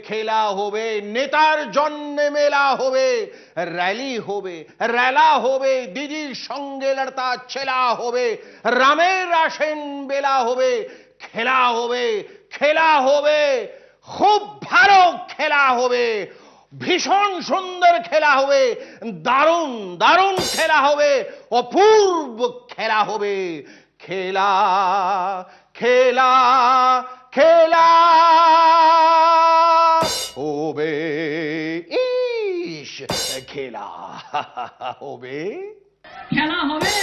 খেলা হবে নেতার জন্যে মেলা হবে র্যালি হবে রেলা হবে দিদির সঙ্গে লড়তা ছেলা হবে রামের আসেন বেলা হবে খেলা হবে খুব ভালো খেলা হবে ভীষণ সুন্দর খেলা হবে দারুণ দারুণ খেলা হবে অপূর্ব খেলা হবে খেলা খেলা খেলা হবে ইস খেলা হবে খেলা হবে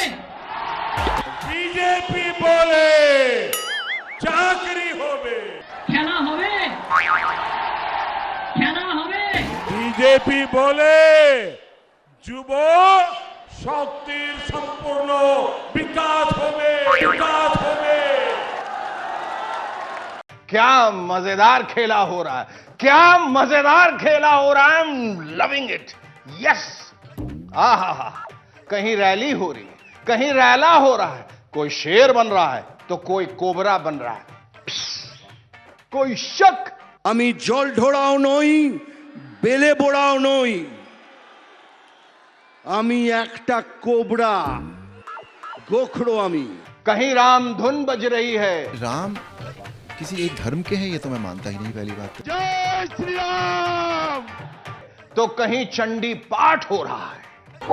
বিজেপি বলে চাকরি হবে খেলা হবে খেলা হবে বিজেপি বলে যুব শক্তির সম্পূর্ণ বিকাশ হবে क्या मजेदार खेला हो रहा है क्या मजेदार खेला हो रहा है I am loving it yes आहा कहीं रैली हो रही है कहीं रैला हो रहा है कोई शेर बन रहा है तो कोई कोबरा बन रहा है कोई शक আমি জল ঢোড়াও নই বেলে বোড়াও নই আমি একটা কোবরা গোখরো আমি कहीं राम धुन बज रही है राम किसी एक धर्म के हैं ये तो मैं मानता ही नहीं। पहली बात জয় শ্রীরাম तो कहीं चंडी पाठ हो रहा है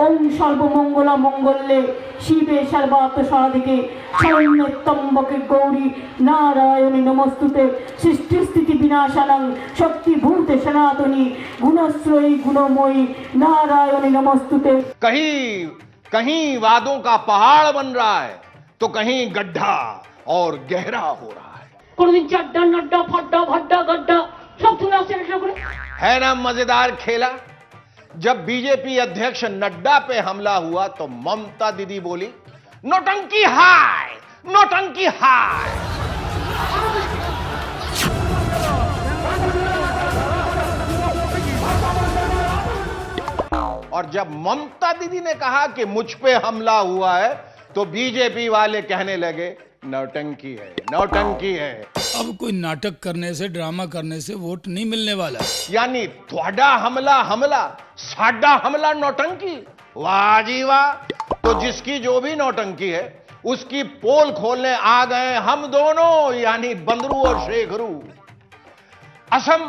ওম সর্বমঙ্গলা মঙ্গলে শিবে সর্বার্থ সাধিকে শরণ্যে ত্র্যম্বকে গৌরী নারায়ণী নমস্তুতে সৃষ্টি স্থিতি বিনাশানং শক্তিভূতে সনাতনী গুণশ্রয়ী গুণময়ী नारायणी नमस्तुते। कहीं वादों का पहाड़ बन रहा है तो कहीं गड्ढा और गहरा हो रहा है কোনদিন চাড্ডা নড্ডা ফড্ডা ভড্ডা গड्डा সব তুমি আসছে না করে है ना मजेदार खेला। जब बीजेपी अध्यक्ष नड्डा पे हमला हुआ तो ममता दीदी बोली नौटंकी हाय नौटंकी हाय। और जब ममता दीदी ने कहा कि मुझ पे हमला हुआ है तो बीजेपी वाले कहने लगे नौटंकी है नौटंकी है। अब कोई नाटक करने से ड्रामा करने से वोट नहीं मिलने वाला। यानी थोड़ा हमला साडा हमला नौटंकी। वाह जी वाह। तो जिसकी जो भी नौटंकी है उसकी पोल खोलने आ गए हम दोनों यानी बंदरू और शेखरू। असम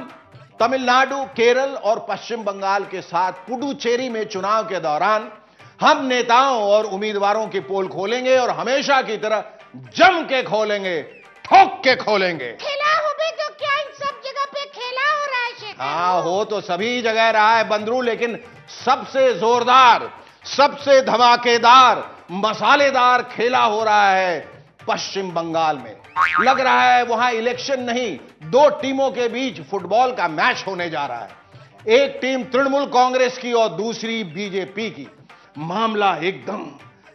तमिलनाडु केरल और पश्चिम बंगाल के साथ पुडुचेरी में चुनाव के दौरान हम नेताओं और उम्मीदवारों की पोल खोलेंगे और हमेशा की तरह जम के खोलेंगे ठोक के खोलेंगे। खेला होगे तो क्या इन सब जगह पे खेला हो रहा है शेखर? हाँ हो तो सभी जगह रहा है बंदरू लेकिन सबसे जोरदार सबसे धमाकेदार मसालेदार खेला हो रहा है पश्चिम बंगाल में। लग रहा है वहां इलेक्शन नहीं दो टीमों के बीच फुटबॉल का मैच होने जा रहा है। एक टीम तृणमूल कांग्रेस की और दूसरी बीजेपी की। मामला एकदम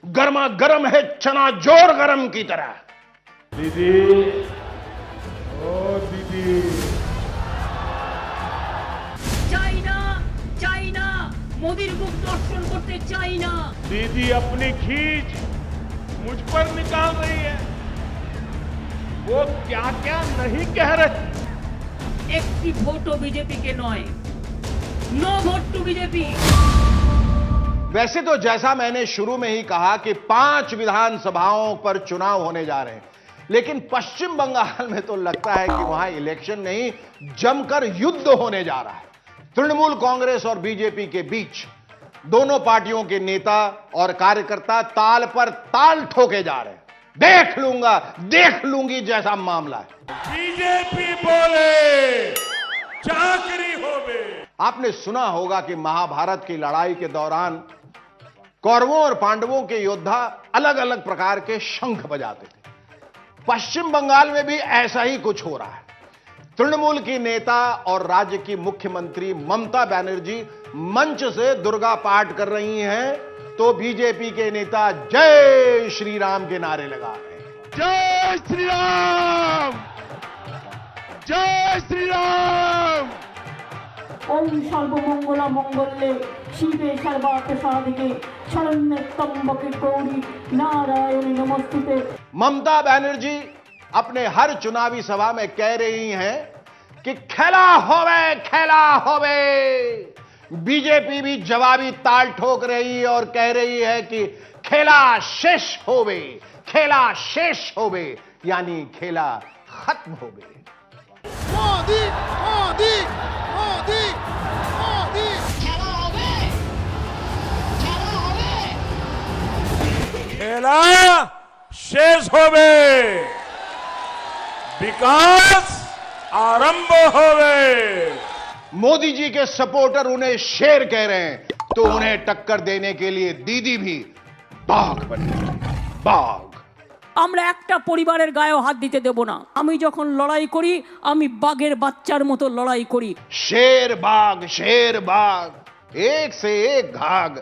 गर्मा गर्म है चना जोर गरम की तरह। दीदी ओ दीदी চাইনা চাইনা মোদির মুখ দর্শন করতে চাইনা। दीदी अपनी खींच मुझ पर निकाल रही है। वो क्या क्या नहीं कह रही। একটি ভোটও বিজেপিকে নয়। No vote to BJP. वैसे तो जैसा मैंने शुरू में ही कहा कि 5 विधानसभाओं पर चुनाव होने जा रहे हैं लेकिन पश्चिम बंगाल में तो लगता है कि वहां इलेक्शन नहीं जमकर युद्ध होने जा रहा है। तृणमूल कांग्रेस और बीजेपी के बीच दोनों पार्टियों के नेता और कार्यकर्ता ताल पर ताल ठोके जा रहे हैं। देख लूंगी जैसा मामला है। बीजेपी बोले चाकरी होवे। आपने सुना होगा कि महाभारत की लड़ाई के दौरान कौरवों और पांडवों के योद्धा अलग अलग प्रकार के शंख बजाते थे। पश्चिम बंगाल में भी ऐसा ही कुछ हो रहा है। तृणमूल की नेता और राज्य की मुख्यमंत्री ममता बनर्जी मंच से दुर्गा पाठ कर रही हैं तो बीजेपी के नेता जय श्री राम के नारे लगा रहे हैं। জয় শ্রীরাম জয় শ্রীরাম। ওম সর্বমঙ্গলা মঙ্গলে শিবে সর্বার্থ সাধিকে শরণ্যে ত্র্যম্বকে গৌরী নারায়ণী নমস্তুতে। ममता बनर्जी अपने हर चुनावी सभा में कह रही हैं कि खेला होवे। बीजेपी भी जवाबी ताल ठोक रही है और कह रही है कि खेला शेष होवे, यानी खेला खत्म होवे। खेला शेष होवे, विकास आरंभ होवे। मोदी जी के सपोर्टर उन्हें शेर कह रहे हैं, तो उन्हें टक्कर देने के लिए दीदी भी बाघ बन गई, बाघ। আমরা একটা পরিবারের গায়েও হাত দিতে দেব না। আমি যখন লড়াই করি আমি বাঘের বাচ্চার মতো লড়াই করি। शेर बाघ, एक से एक घाघ।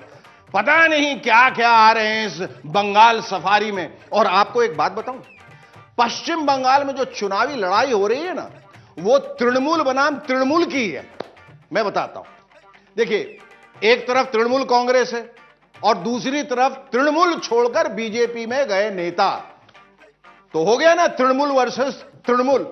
पता नहीं क्या क्या आ रहे हैं इस बंगाल सफारी में। और आपको एक बात बताऊं, पश्चिम बंगाल में जो चुनावी लड़ाई हो रही है ना, वो तृणमूल बनाम तृणमूल की है। मैं बताता हूं। देखिए, एक तरफ तृणमूल कांग्रेस है और दूसरी तरफ तृणमूल छोड़कर बीजेपी में गए नेता। तो हो गया ना तृणमूल वर्सेस तृणमूल।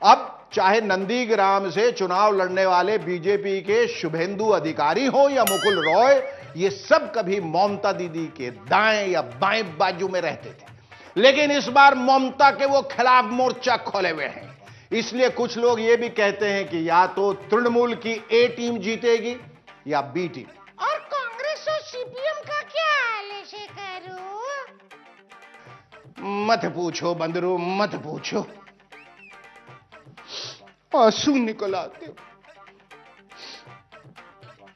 अब चाहे नंदीग्राम से चुनाव लड़ने वाले बीजेपी के शुभेंदु अधिकारी हो या मुकुल रॉय, ये सब कभी ममता दीदी के दाएं या बाएं बाजू में रहते थे। लेकिन इस बार ममता के वो खिलाफ मोर्चा खोले हुए हैं। इसलिए कुछ लोग ये भी कहते हैं कि या तो तृणमूल की ए टीम जीतेगी या बी टीम। और कांग्रेस और सीपीएम का क्या हाल है शेखरू? मत पूछो बंदरू, मत पूछो, आंसू निकल आते हो।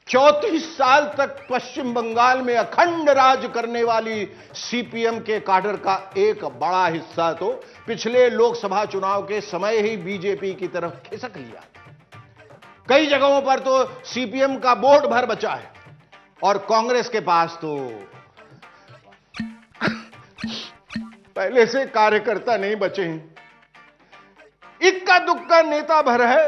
34 साल तक पश्चिम बंगाल में अखंड राज करने वाली सीपीएम के काडर का एक बड़ा हिस्सा तो पिछले लोकसभा चुनाव के समय ही बीजेपी की तरफ खिसक लिया। कई जगहों पर तो सीपीएम का वोट भर बचा है और कांग्रेस के पास तो पहले से कार्यकर्ता नहीं बचे हैं। इक्का दुक्का नेता भर है।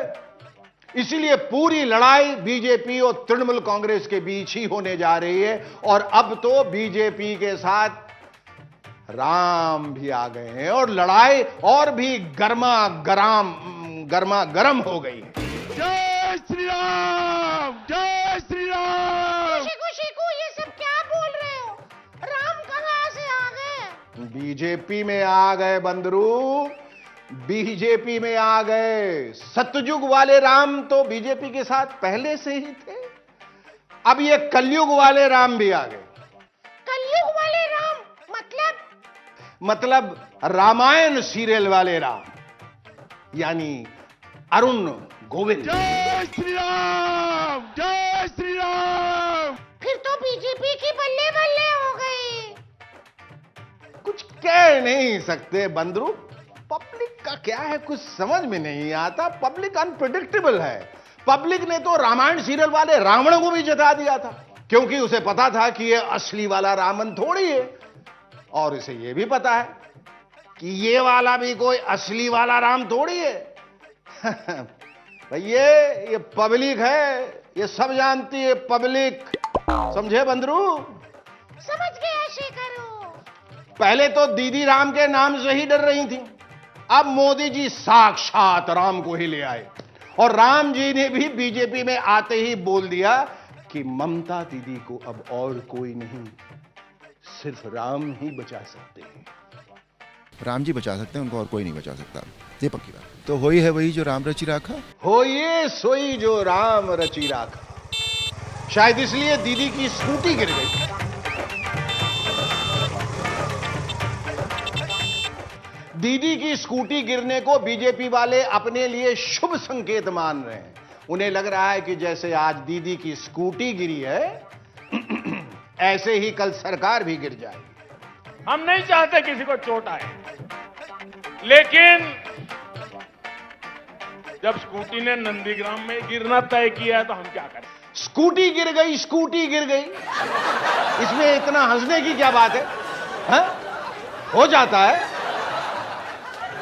इसीलिए पूरी लड़ाई बीजेपी और तृणमूल कांग्रेस के बीच ही होने जा रही है। और अब तो बीजेपी के साथ राम भी आ गए हैं और लड़ाई और भी गर्मा गर्म हो गई है। जय श्री राम, जय श्री राम। शिकू ये सब क्या बोल रहे हो? राम कहां से आ गए? बीजेपी में आ गए बंदरू, बीजेपी में आ गए। सतयुग वाले राम तो बीजेपी के साथ पहले से ही थे। अब ये कलयुग वाले राम भी आ गए। कलयुग वाले राम मतलब रामायण सीरियल वाले राम, यानी अरुण गोविंद। जय श्री राम, जय श्री राम। फिर तो बीजेपी की बल्ले बल्ले हो गई। कुछ कह नहीं सकते बंदरू। पब्लिक का क्या है कुछ समझ में नहीं आता। पब्लिक अनप्रेडिक्टेबल है। पब्लिक ने तो रामायण सीरियल वाले रावण को भी जिता दिया था, क्योंकि उसे पता था कि ये असली वाला रावण थोड़ी है। और इसे ये भी पता है कि ये वाला भी कोई असली वाला राम थोड़ी है। भाई ये पब्लिक है, ये सब जानती है पब्लिक। समझे बंदरू? समझ गया शेखरू। पहले तो दीदी राम के नाम से ही डर रही थी। अब मोदी जी साक्षात राम को ही ले आए और राम जी ने भी बीजेपी में आते ही बोल दिया कि ममता दीदी को अब और कोई नहीं, सिर्फ राम ही बचा सकते हैं। राम जी बचा सकते हैं, उनको और कोई नहीं बचा सकता। ये पक्की बात। तो होई है वही जो राम रचि राखा। हो ये सोई जो राम रचि राखा। शायद इसलिए दीदी की स्कूटी गिर गई। दीदी की स्कूटी गिरने को बीजेपी वाले अपने लिए शुभ संकेत मान रहे हैं। उन्हें लग रहा है कि जैसे आज दीदी die स्कूटी गिरी है, ऐसे ही कल सरकार भी गिर जाएगी। हम नहीं चाहते किसी को चोट आए, लेकिन जब स्कूटी ने नंदीग्राम में गिरना तय किया है तो हम क्या करें? स्कूटी गिर गई। इसमें इतना हंसने की क्या बात है? हो जाता है।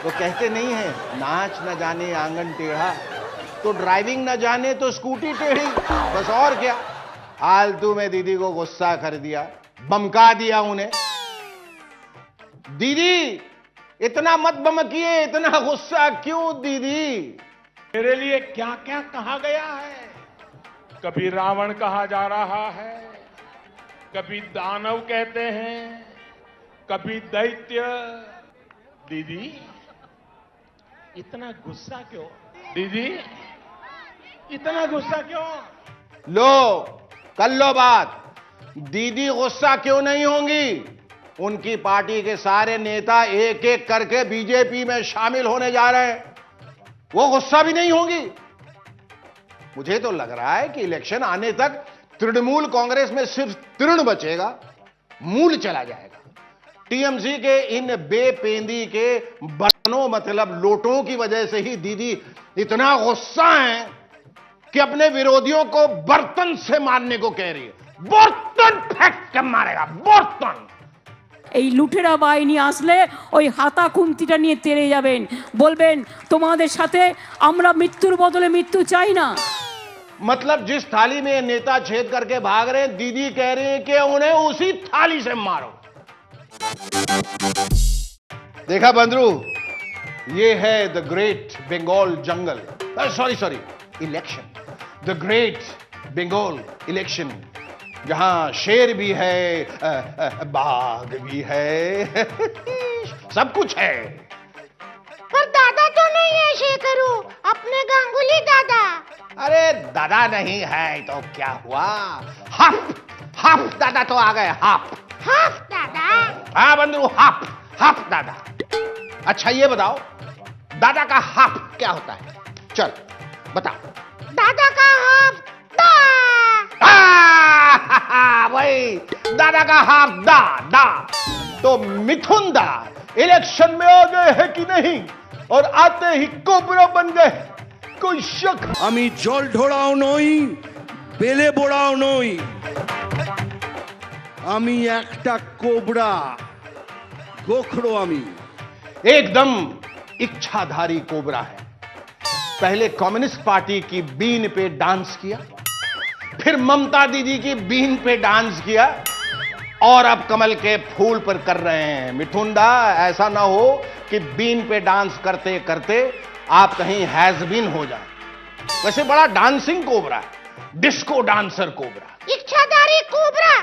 वो कहते नहीं है, नाच न जाने आंगन टेढ़ा, तो ड्राइविंग न जाने तो स्कूटी टेढ़ी। बस और क्या। आलतू में दीदी को गुस्सा कर दिया, बमका दिया उन्हें। दीदी इतना मत बमकिए, इतना गुस्सा क्यों दीदी? मेरे लिए क्या क्या कहा गया है। कभी रावण कहा जा रहा है, कभी दानव कहते हैं, कभी दैत्य। दीदी इतना गुस्सा क्यों? दीदी इतना गुस्सा क्यों? लो कर लो बात। दीदी गुस्सा क्यों नहीं होंगी? उनकी पार्टी के सारे नेता एक एक करके बीजेपी में शामिल होने जा रहे हैं, वो गुस्सा भी नहीं होंगी। मुझे तो लग रहा है कि इलेक्शन आने तक तृणमूल कांग्रेस में सिर्फ तृण बचेगा, मूल चला जाएगा। टीएमसी के इन बेपेंदी के बर्तनों मतलब लोटों की वजह से ही दीदी इतना गुस्सा है कि अपने विरोधियों को बर्तन से मारने को कह रही है। बर्तन फेंक के मारेगा, बर्तन। এই লুটেরা বাহিনী আসলে ওই হাতা খুন্তিটা নিয়ে তেড়ে যাবেন, বলবেন তোমাদের সাথে আমরা মৃত্যুর বদলে মৃত্যু চাই না। मतलब जिस थाली में नेता छेद करके भाग रहे हैं, दीदी कह रही है कि उन्हें उसी थाली से मारो। देखा बंधु, ये है the great Bengal jungle, sorry election, the great Bengal election, जहां शेर भी है, बाघ भी है, सब कुछ है। पर दादा तो नहीं है शेखरू, अपने गांगुली दादा। अरे दादा नहीं है तो क्या हुआ? हाफ दादा तो आ गए, हाफ दादा। हाँ बंधु, हाफ दादा। अच्छा ये बताओ, दादा का हाफ क्या होता है? चल बताओ। दादा का हाफ दा। वही दादा का हाफ दा। तो मिथुन दा इलेक्शन में आ गए हैं कि नहीं? और आते ही कोबरा बन गए, कोई शक? আমি জল ঢোড়াও নই, বেলে বোড়াও নই, আমি একটা কোবরা, গোখরো আমি। एकदम इच्छाधारी कोबरा है। पहले कम्युनिस्ट पार्टी की बीन पे डांस किया, फिर ममता दीदी की बीन पे डांस किया, और अब कमल के फूल पर कर रहे हैं। मिथुन दा, ऐसा ना हो कि बीन पे डांस करते करते आप कहीं हैज बीन हो जाए। वैसे बड़ा डांसिंग कोबरा है, डिस्को डांसर कोबरा, इच्छाधारी कोबरा।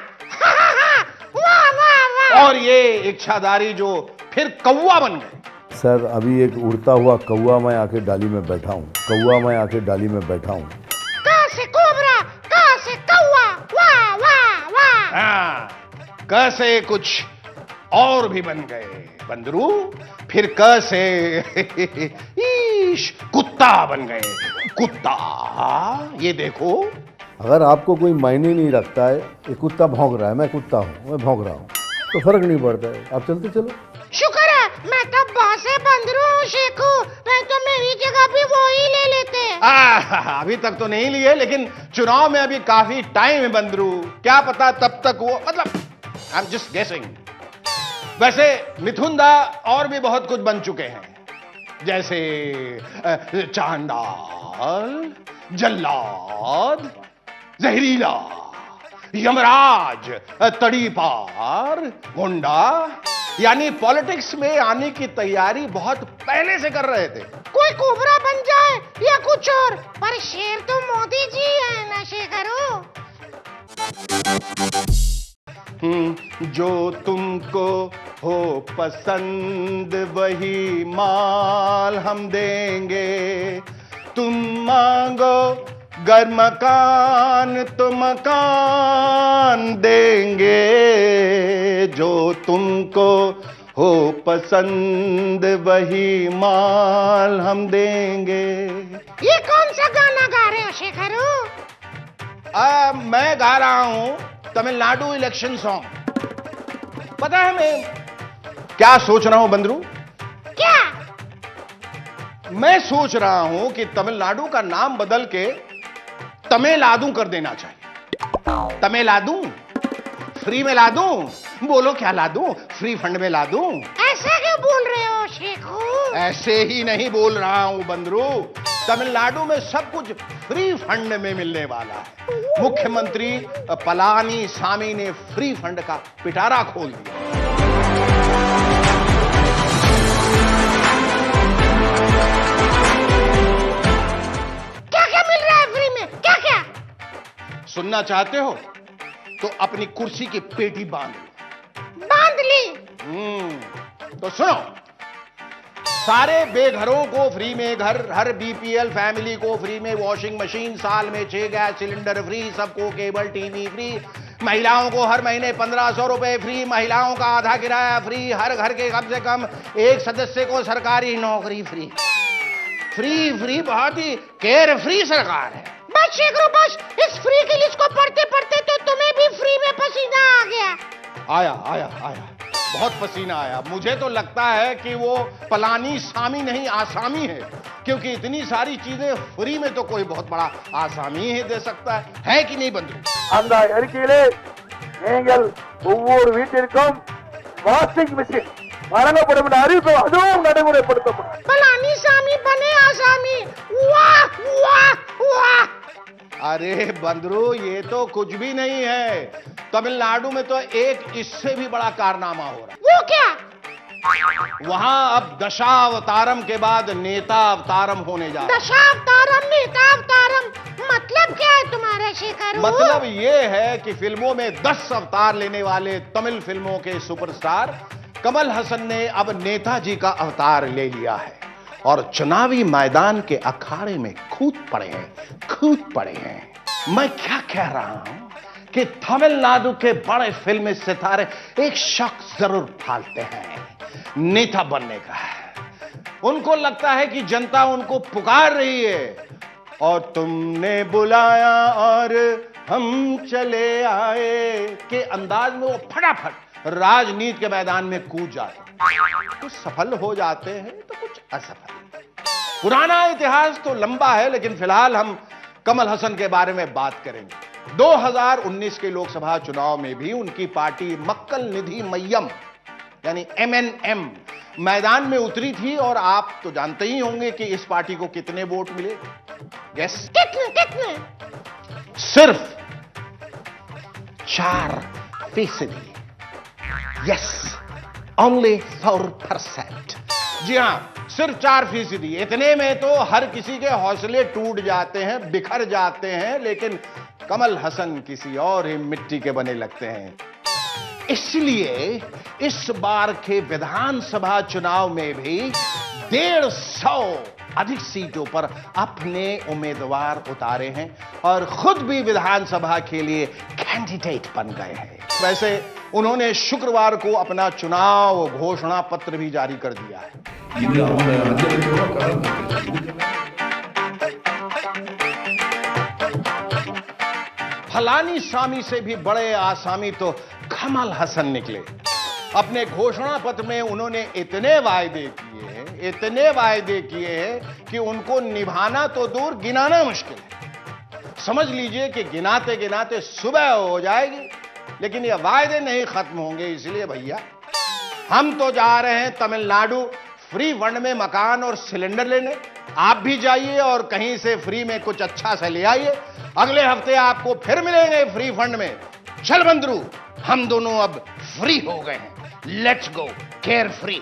वाह वाह वाह। और ये इच्छाधारी जो फिर कौवा बन गए। सर अभी एक उड़ता हुआ कौवा मैं आके डाली में बैठा हूँ, कौवा मैं आके डाली में बैठा हूँ। कहाँ से कोबरा, कहाँ से कौवा। वाह वाह वाह। हाँ, कैसे कुछ और भी बन गए बंदरू, फिर कैसे कुत्ता बन गए। कुत्ता, ये देखो। अगर आपको कोई मायने नहीं रखता है, ये कुत्ता भौंक रहा है, मैं कुत्ता हूँ, मैं भौंक रहा हूँ, तो फर्क नहीं पड़ता है। आप चलते चलो। शुक्र है मैं तो बासे बंदरू हूँ शेखू, नहीं तो मेरी जगह भी वो ही ले लेते। अभी तक तो नहीं लिए, लेकिन चुनाव में अभी काफी टाइम है बंदरू, क्या पता तब तक वो, मतलब आई एम जस्ट गेसिंग। वैसे मिथुन दा और भी बहुत कुछ बन चुके हैं, जैसे चांडाल, जल्लाद, जहरीला, यमराज, तड़ीपार, गुंडा, यानी पॉलिटिक्स में आने की तैयारी बहुत पहले से कर रहे थे। कोई कोबरा बन जाए या कुछ और, पर शेर तो मोदी जी है ना शेखरू। जो तुमको हो पसंद वही माल हम देंगे, तुम मांगो घर मकान तो मकान देंगे, जो तुमको हो पसंद वही माल हम देंगे। ये कौन सा गाना गा रहे हो शेखरू? मैं गा रहा हूं तमिलनाडु इलेक्शन सॉन्ग। पता है मैं क्या सोच रहा हूं बंदरू? क्या? मैं सोच रहा हूं कि तमिलनाडु का नाम बदल के तमिलनाडु कर देना चाहिए। तमिलनाडु, फ्री में ला दूं। बोलो क्या ला दूं? फ्री फंड में ला दूं। ऐसा क्यों बोल रहे हो शेखू? ऐसे ही नहीं बोल रहा हूं बंदरू, तमिलनाडु में सब कुछ फ्री फंड में मिलने वाला है। मुख्यमंत्री पलानी सामी ने फ्री फंड का पिटारा खोल दिया। लेना चाहते हो तो अपनी कुर्सी की पेटी बांध लो। बांध ली। तो सुनो, सारे बेघरों को फ्री में घर, हर बीपीएल फैमिली को फ्री में वॉशिंग मशीन, साल में 6 गैस सिलेंडर फ्री, सबको केबल टीवी फ्री, महिलाओं को हर महीने 1500 रुपए फ्री, महिलाओं का आधा किराया फ्री, हर घर के कम से कम एक सदस्य को सरकारी नौकरी फ्री। फ्री फ्री बहुत ही केयर फ्री सरकार है। बस शेखरू, बस इस फ्री की लिस्ट को पढ़ते पढ़ते तो तुम्हें भी फ्री में पसीना आ गया। आया आया आया, बहुत पसीना आया। मुझे तो लगता है कि वो पलानी सामी नहीं आसामी है, क्योंकि इतनी सारी चीजें फ्री में तो कोई बहुत बड़ा आसामी ही दे सकता है कि नहीं बंधु? அந்த அறிக்கையிலே நீங்கள் ஒவ்வொரு வீட்டிற்கும் வாஷிங் மிஷின் வழங்கப்படும் என்ற அறிவிப்பு அதுவும் நடைமுறைப்படுத்தப்படும்। पलानी सामी बने आसामी। वाह वाह वाह। अरे बंदरू, ये तो कुछ भी नहीं है। तमिलनाडु में तो एक इससे भी बड़ा कारनामा हो रहा है। वो क्या? वहां अब दशावतारम के बाद नेता अवतारम होने जा रहा है। दशावतारम, नेता अवतारम, मतलब क्या है तुम्हारा शेखरू? मतलब ये है कि फिल्मों में 10 अवतार लेने वाले तमिल फिल्मों के सुपरस्टार कमल हसन ने अब नेताजी का अवतार ले लिया है और चुनावी मैदान के अखाड़े में कूद पड़े हैं। मैं क्या कह रहा हूं कि तमिलनाडु के बड़े फिल्मी सितारे एक शौक जरूर पालते हैं, नेता बनने का। उनको लगता है कि जनता उनको पुकार रही है और तुमने बुलाया और हम चले आए के अंदाज में वो फटाफट राजनीति के मैदान में कूद जाते हैं। कुछ सफल हो जाते हैं तो कुछ असफल। पुराना इतिहास तो लंबा है, लेकिन फिलहाल हम कमल हसन के बारे में बात करेंगे। 2019 के लोकसभा चुनाव में भी उनकी पार्टी मक्कल निधि मय्यम यानी MNM मैदान में उतरी थी और आप तो जानते ही होंगे कि इस पार्टी को कितने वोट मिले। यस, कितने? सिर्फ 4%। Yes, only 4%। जी हां, सिर्फ 4%। इतने में तो हर किसी के हौसले टूट जाते हैं, बिखर जाते हैं, लेकिन कमल हसन किसी और ही मिट्टी के बने लगते हैं। इसलिए इस बार के विधानसभा चुनाव में भी 150 अधिक सीटों पर अपने उम्मीदवार उतारे हैं और खुद भी विधानसभा के लिए कैंडिडेट बन गए हैं। वैसे उन्होंने शुक्रवार को अपना चुनाव घोषणा पत्र भी जारी कर दिया है। फलानी सामी से भी बड़े आसामी तो कमल हसन निकले। अपने घोषणा पत्र में उन्होंने इतने वायदे किए हैं कि उनको निभाना तो दूर, गिनाना मुश्किल है। समझ लीजिए कि गिनाते गिनाते सुबह हो जाएगी, लेकिन ये वायदे नहीं खत्म होंगे। इसलिए भैया, हम तो जा रहे हैं तमिलनाडु फ्री फंड में मकान और सिलेंडर लेने। आप भी जाइए और कहीं से फ्री में कुछ अच्छा सा ले आइए। अगले हफ्ते आपको फिर मिलेंगे फ्री फंड में। चल बंदरू, हम दोनों अब फ्री हो गए हैं। Let's go care free.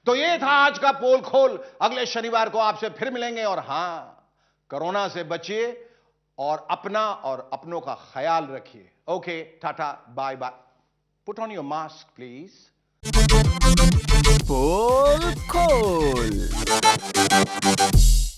तो ये था आज का पोल खोल। अगले शनिवार को आपसे फिर मिलेंगे। और हां, कोरोना से बचिए और अपना और अपनों का ख्याल रखिए। Okay, tata, bye bye. Put on your mask please. पोल खोल।